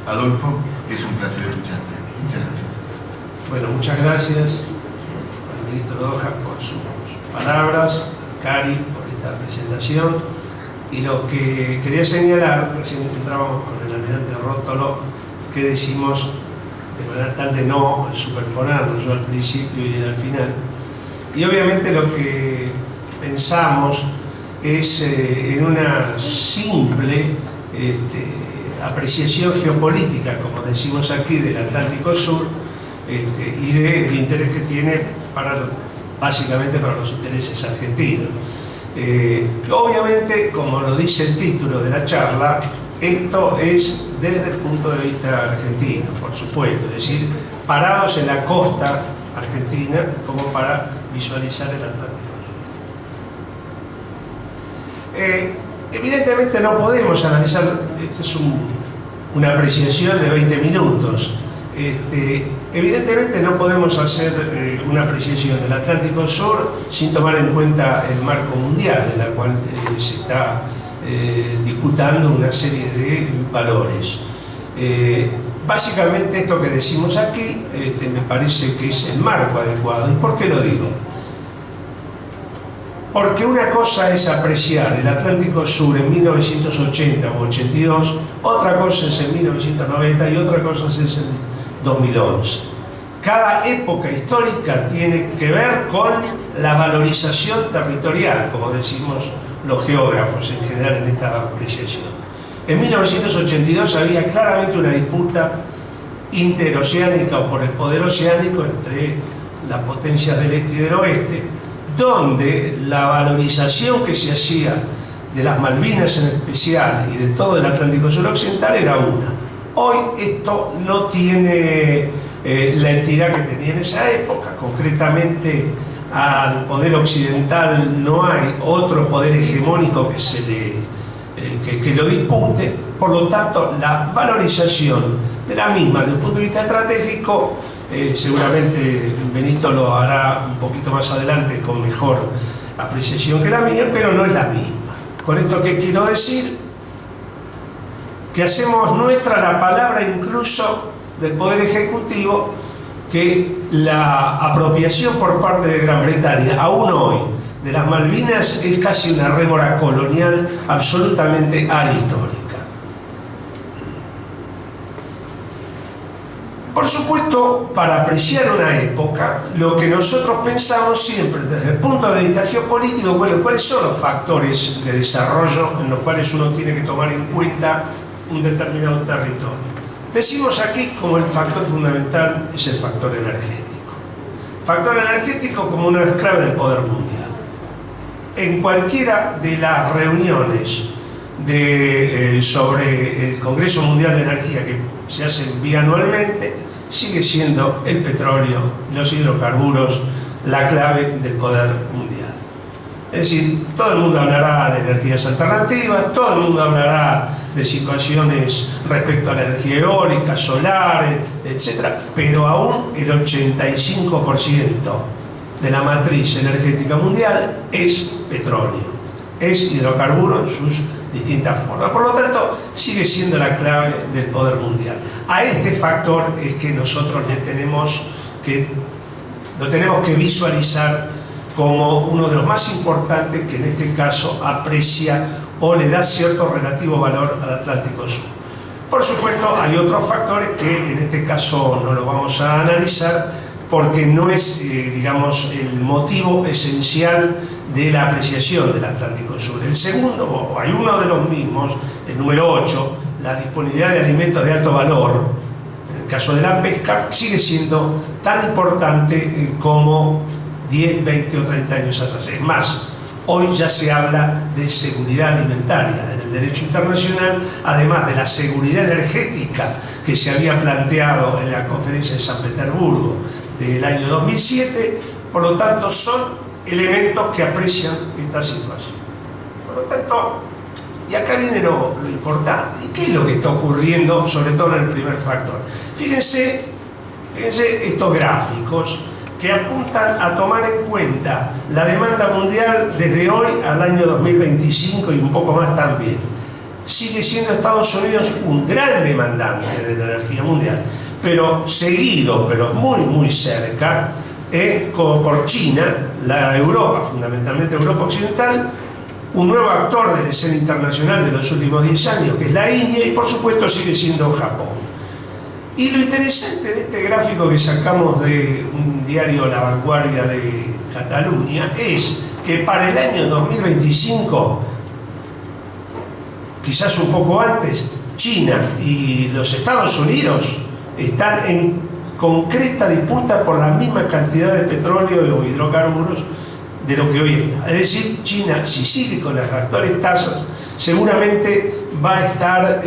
Adolfo, es un placer escucharte. Muchas gracias. Bueno, muchas gracias al ministro Doha por sus palabras, a Cari por esta presentación. Y lo que quería señalar, recién entrábamos con el almirante Rótolo, que decimos de manera tal de no superponernos, yo al principio y él al final. Y obviamente lo que pensamos es en una simple apreciación geopolítica, como decimos aquí, del Atlántico Sur y del interés que tiene básicamente para los intereses argentinos. Obviamente, como lo dice el título de la charla, esto es desde el punto de vista argentino, por supuesto, es decir, parados en la costa argentina como para visualizar el Atlántico Sur. Evidentemente no podemos analizar, esto es una apreciación de 20 minutos, evidentemente no podemos hacer una apreciación del Atlántico Sur sin tomar en cuenta el marco mundial en el cual se está disputando una serie de valores. Básicamente esto que decimos aquí me parece que es el marco adecuado. ¿Y por qué lo digo? Porque una cosa es apreciar el Atlántico Sur en 1980 o 82, otra cosa es en 1990 y otra cosa es en 2011. Cada época histórica tiene que ver con la valorización territorial, como decimos los geógrafos en general en esta apreciación. En 1982 había claramente una disputa interoceánica o por el poder oceánico entre las potencias del este y del oeste, donde la valorización que se hacía de las Malvinas en especial y de todo el Atlántico Sur occidental era una. Hoy esto no tiene la entidad que tenía en esa época. Concretamente al poder occidental no hay otro poder hegemónico que lo dispute. Por lo tanto, la valorización de la misma desde un punto de vista estratégico, seguramente Benito lo hará un poquito más adelante con mejor apreciación que la mía, pero no es la misma. Con esto, ¿qué quiero decir? Que hacemos nuestra la palabra incluso del Poder Ejecutivo, que la apropiación por parte de Gran Bretaña, aún hoy, de las Malvinas es casi una rémora colonial absolutamente ahistórica. Por supuesto, para apreciar una época, lo que nosotros pensamos siempre desde el punto de vista geopolítico, bueno, ¿cuáles son los factores de desarrollo en los cuales uno tiene que tomar en cuenta un determinado territorio? Decimos aquí como el factor fundamental es el factor energético. Factor energético como una clave del poder mundial. En cualquiera de las reuniones sobre el Congreso Mundial de Energía que se hacen bianualmente, sigue siendo el petróleo, los hidrocarburos, la clave del poder mundial. Es decir, todo el mundo hablará de energías alternativas, todo el mundo hablará de situaciones respecto a la energía eólica, solar, etc. Pero aún el 85% de la matriz energética mundial es petróleo, es hidrocarburo en sus distintas formas. Por lo tanto, sigue siendo la clave del poder mundial. A este factor es que nosotros lo tenemos que visualizar como uno de los más importantes que en este caso aprecia o le da cierto relativo valor al Atlántico Sur. Por supuesto, hay otros factores que en este caso no los vamos a analizar porque no es, digamos, el motivo esencial de la apreciación del Atlántico Sur. El segundo, o hay uno de los mismos, el número 8, la disponibilidad de alimentos de alto valor, en el caso de la pesca, sigue siendo tan importante como 10, 20 o 30 años atrás. Es más, hoy ya se habla de seguridad alimentaria en el derecho internacional, además de la seguridad energética que se había planteado en la conferencia de San Petersburgo del año 2007. Por lo tanto, son elementos que aprecian esta situación. Por lo tanto, y acá viene lo importante. ¿Y qué es lo que está ocurriendo, sobre todo en el primer factor? Fíjense estos gráficos que apuntan a tomar en cuenta la demanda mundial desde hoy al año 2025 y un poco más también. sigue siendo Estados Unidos un gran demandante de la energía mundial, pero seguido, pero muy cerca, como por China, la Europa, fundamentalmente Europa Occidental, un nuevo actor de la escena internacional de los últimos 10 años, que es la India, y por supuesto sigue siendo Japón. Y lo interesante de este gráfico que sacamos de un diario La Vanguardia de Cataluña es que para el año 2025, quizás un poco antes, China y los Estados Unidos están en concreta disputa por la misma cantidad de petróleo o hidrocarburos de lo que hoy está. Es decir, China, si sigue con las actuales tasas, seguramente va a estar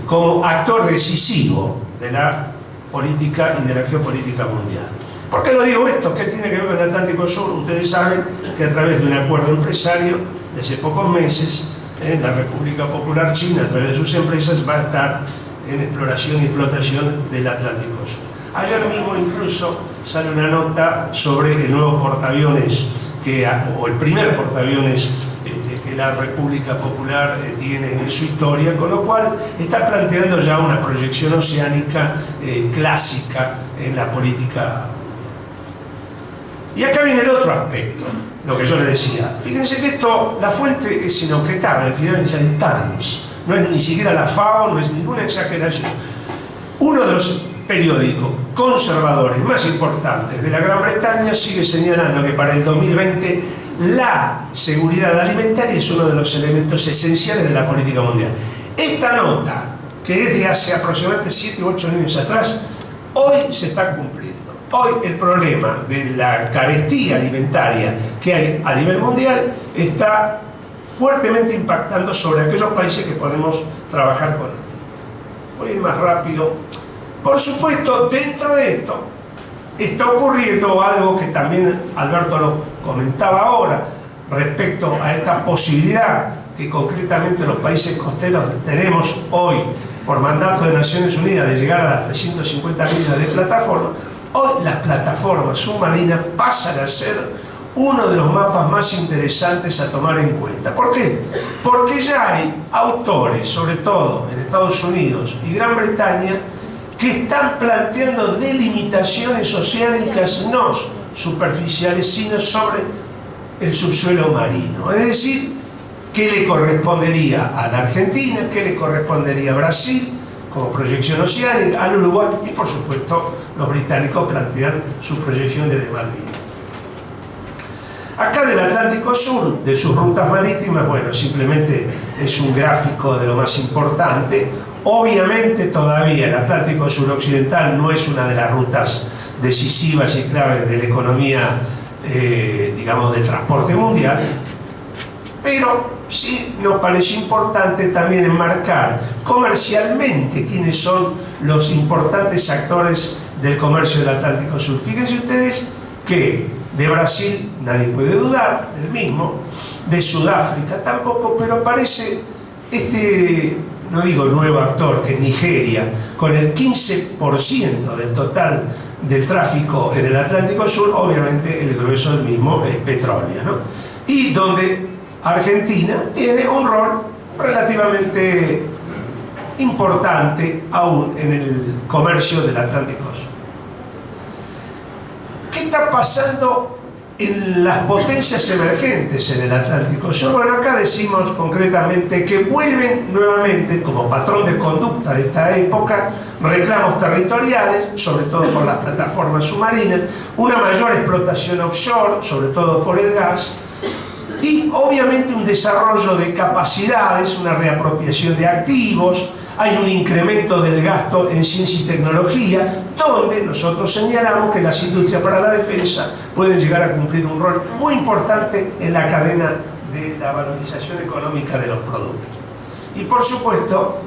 como actor decisivo de la política y de la geopolítica mundial. ¿Por qué lo digo esto? ¿Qué tiene que ver con el Atlántico Sur? Ustedes saben que a través de un acuerdo empresario de hace pocos meses, la República Popular China, a través de sus empresas, va a estar en exploración y explotación del Atlántico Sur. Ayer mismo incluso sale una nota sobre el nuevo portaaviones, o el primer portaaviones que la República Popular tiene en su historia, con lo cual está planteando ya una proyección oceánica clásica en la política. Y acá viene el otro aspecto, lo que yo les decía. Fíjense que esto, la fuente es inobjetable, el Financial Times, no es ni siquiera la FAO, no es ninguna exageración. Uno de los periódicos conservadores más importantes de la Gran Bretaña sigue señalando que para el 2020 la seguridad alimentaria es uno de los elementos esenciales de la política mundial. Esta nota, que es de hace aproximadamente 7 u 8 años atrás, hoy se está cumpliendo. Hoy el problema de la carestía alimentaria que hay a nivel mundial está fuertemente impactando sobre aquellos países que podemos trabajar con ellos. Voy a ir más rápido. Por supuesto, dentro de esto está ocurriendo algo que también Alberto lo comentaba ahora respecto a esta posibilidad que concretamente los países costeros tenemos hoy por mandato de Naciones Unidas de llegar a las 350 millas de plataformas. Hoy las plataformas submarinas pasan a ser uno de los mapas más interesantes a tomar en cuenta. ¿Por qué? Porque ya hay autores, sobre todo en Estados Unidos y Gran Bretaña, que están planteando delimitaciones oceánicas no superficiales, sino sobre el subsuelo marino. Es decir, ¿qué le correspondería a la Argentina? ¿Qué le correspondería a Brasil como proyección oceánica? Al Uruguay, y por supuesto los británicos plantean su proyección de Malvinas. Acá del Atlántico Sur, de sus rutas marítimas, bueno, simplemente es un gráfico de lo más importante. Obviamente todavía el Atlántico Suroccidental no es una de las rutas decisivas y claves de la economía, digamos, del transporte mundial, pero sí nos parece importante también enmarcar comercialmente quiénes son los importantes actores del comercio del Atlántico Sur. Fíjense ustedes que de Brasil nadie puede dudar, del mismo, de Sudáfrica tampoco, pero aparece no digo nuevo actor, que es Nigeria, con el 15% del total del tráfico en el Atlántico Sur. Obviamente el grueso del mismo es petróleo, ¿no? Y donde Argentina tiene un rol relativamente importante aún en el comercio del Atlántico Sur. ¿Qué está pasando en las potencias emergentes en el Atlántico Sur? Bueno, acá decimos concretamente que vuelven nuevamente, como patrón de conducta de esta época, reclamos territoriales, sobre todo por las plataformas submarinas, una mayor explotación offshore, sobre todo por el gas, y obviamente un desarrollo de capacidades, una reapropiación de activos. Hay un incremento del gasto en ciencia y tecnología, donde nosotros señalamos que las industrias para la defensa pueden llegar a cumplir un rol muy importante en la cadena de la valorización económica de los productos. Y por supuesto,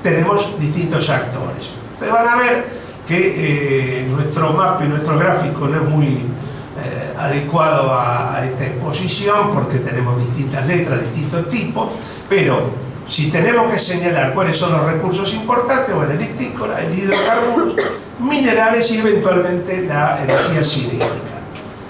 tenemos distintos actores. Ustedes van a ver que nuestro mapa y nuestro gráfico no es muy adecuado a esta exposición, porque tenemos distintas letras, distintos tipos, pero si tenemos que señalar cuáles son los recursos importantes, bueno, el litícola, el hidrocarburos, minerales y eventualmente la energía cinética.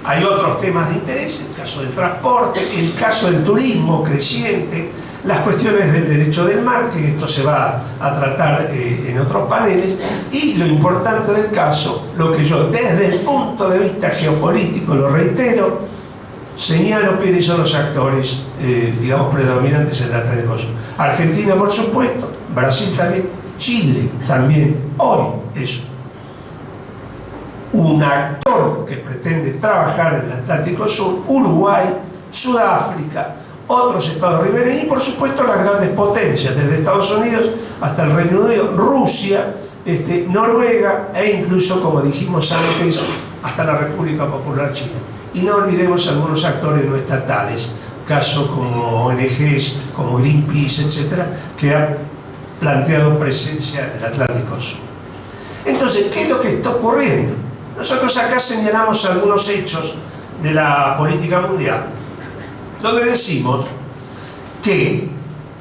Hay otros temas de interés, el caso del transporte, el caso del turismo creciente, las cuestiones del derecho del mar, que esto se va a tratar en otros paneles, y lo importante del caso, lo que yo desde el punto de vista geopolítico, lo reitero, señalo quiénes son los actores, digamos, predominantes en el Atlántico Sur. Argentina, por supuesto, Brasil también, Chile también, hoy es un actor que pretende trabajar en el Atlántico Sur, Uruguay, Sudáfrica, otros estados ribereños y por supuesto las grandes potencias, desde Estados Unidos hasta el Reino Unido, Rusia, Noruega e incluso, como dijimos antes, hasta la República Popular China. Y no olvidemos algunos actores no estatales, casos como ONGs, como Greenpeace, etcétera, que han planteado presencia en el Atlántico Sur. Entonces, ¿qué es lo que está ocurriendo? Nosotros acá señalamos algunos hechos de la política mundial, donde decimos que,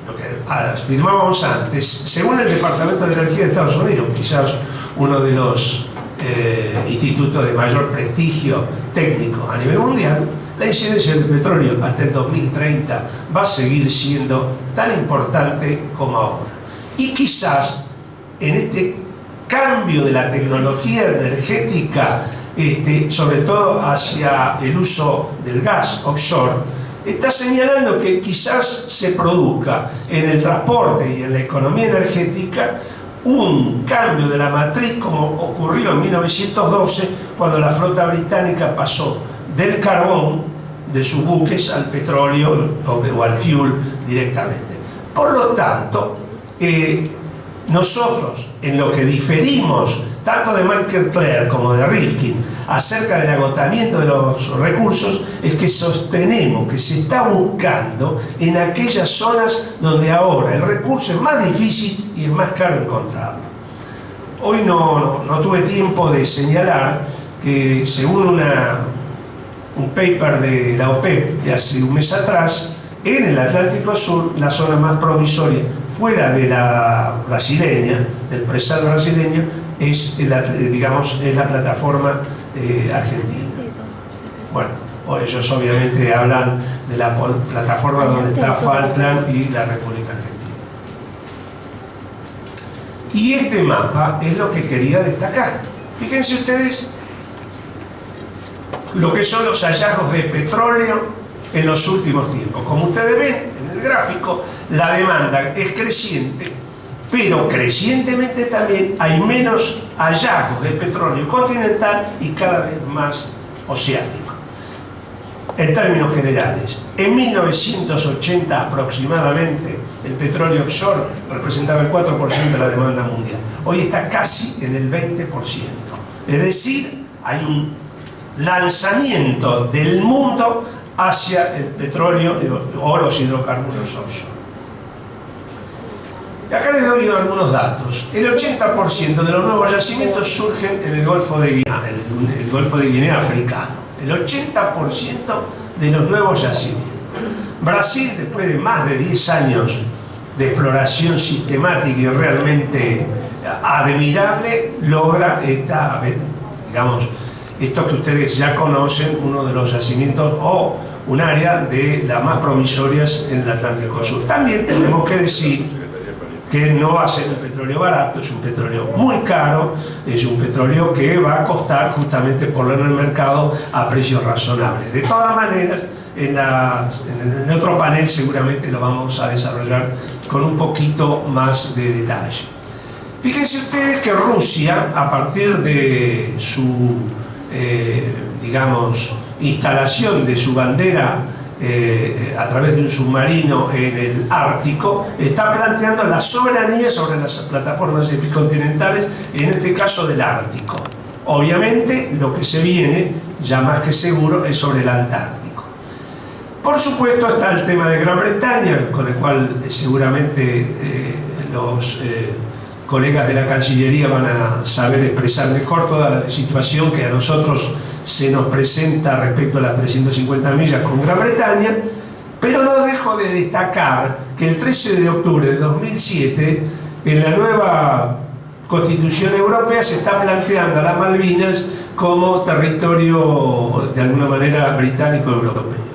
lo que afirmábamos antes, según el Departamento de Energía de Estados Unidos, quizás uno de los institutos de mayor prestigio técnico a nivel mundial, la incidencia del petróleo hasta el 2030 va a seguir siendo tan importante como ahora. Y quizás en este cambio de la tecnología energética, sobre todo hacia el uso del gas offshore, está señalando que quizás se produzca en el transporte y en la economía energética un cambio de la matriz, como ocurrió en 1912, cuando la flota británica pasó del carbón de sus buques al petróleo o al fuel directamente. Por lo tanto, nosotros, en lo que diferimos tanto de Michael Clerc como de Rifkin acerca del agotamiento de los recursos, es que sostenemos que se está buscando en aquellas zonas donde ahora el recurso es más difícil y es más caro encontrarlo. Hoy no tuve tiempo de señalar que, según un paper de la OPEP de hace un mes atrás, en el Atlántico Sur, la zona más provisoria fuera de la brasileña, del presal brasileño, es la plataforma argentina. Bueno, ellos obviamente hablan de la plataforma donde está Falkland y la República Argentina. Y este mapa es lo que quería destacar. Fíjense ustedes lo que son los hallazgos de petróleo en los últimos tiempos. Como ustedes ven en el gráfico, la demanda es creciente, pero crecientemente también hay menos hallazgos de petróleo continental y cada vez más oceánico. En términos generales, en 1980 aproximadamente el petróleo offshore representaba el 4% de la demanda mundial. Hoy está casi en el 20%. Es decir, hay un lanzamiento del mundo hacia el petróleo o los hidrocarburos offshore. Y acá les doy algunos datos. El 80% de los nuevos yacimientos surgen en el Golfo de Guinea, el Golfo de Guinea africano. El 80% de los nuevos yacimientos. Brasil, después de más de 10 años de exploración sistemática y realmente admirable, logra esto que ustedes ya conocen, uno de los yacimientos o un área de las más provisorias en el Atlántico Sur. También tenemos que decir que no va a ser un petróleo barato, es un petróleo muy caro, es un petróleo que va a costar justamente ponerlo en el mercado a precios razonables. De todas maneras, en otro panel seguramente lo vamos a desarrollar con un poquito más de detalle. Fíjense ustedes que Rusia, a partir de su instalación de su bandera a través de un submarino en el Ártico, está planteando la soberanía sobre las plataformas epicontinentales, en este caso del Ártico. Obviamente lo que se viene, ya más que seguro, es sobre el Antártico. Por supuesto está el tema de Gran Bretaña, con el cual seguramente los colegas de la Cancillería van a saber expresar mejor toda la situación que a nosotros se nos presenta respecto a las 350 millas con Gran Bretaña, pero no dejo de destacar que el 13 de octubre de 2007, en la nueva Constitución Europea, se está planteando a las Malvinas como territorio de alguna manera británico-europeo.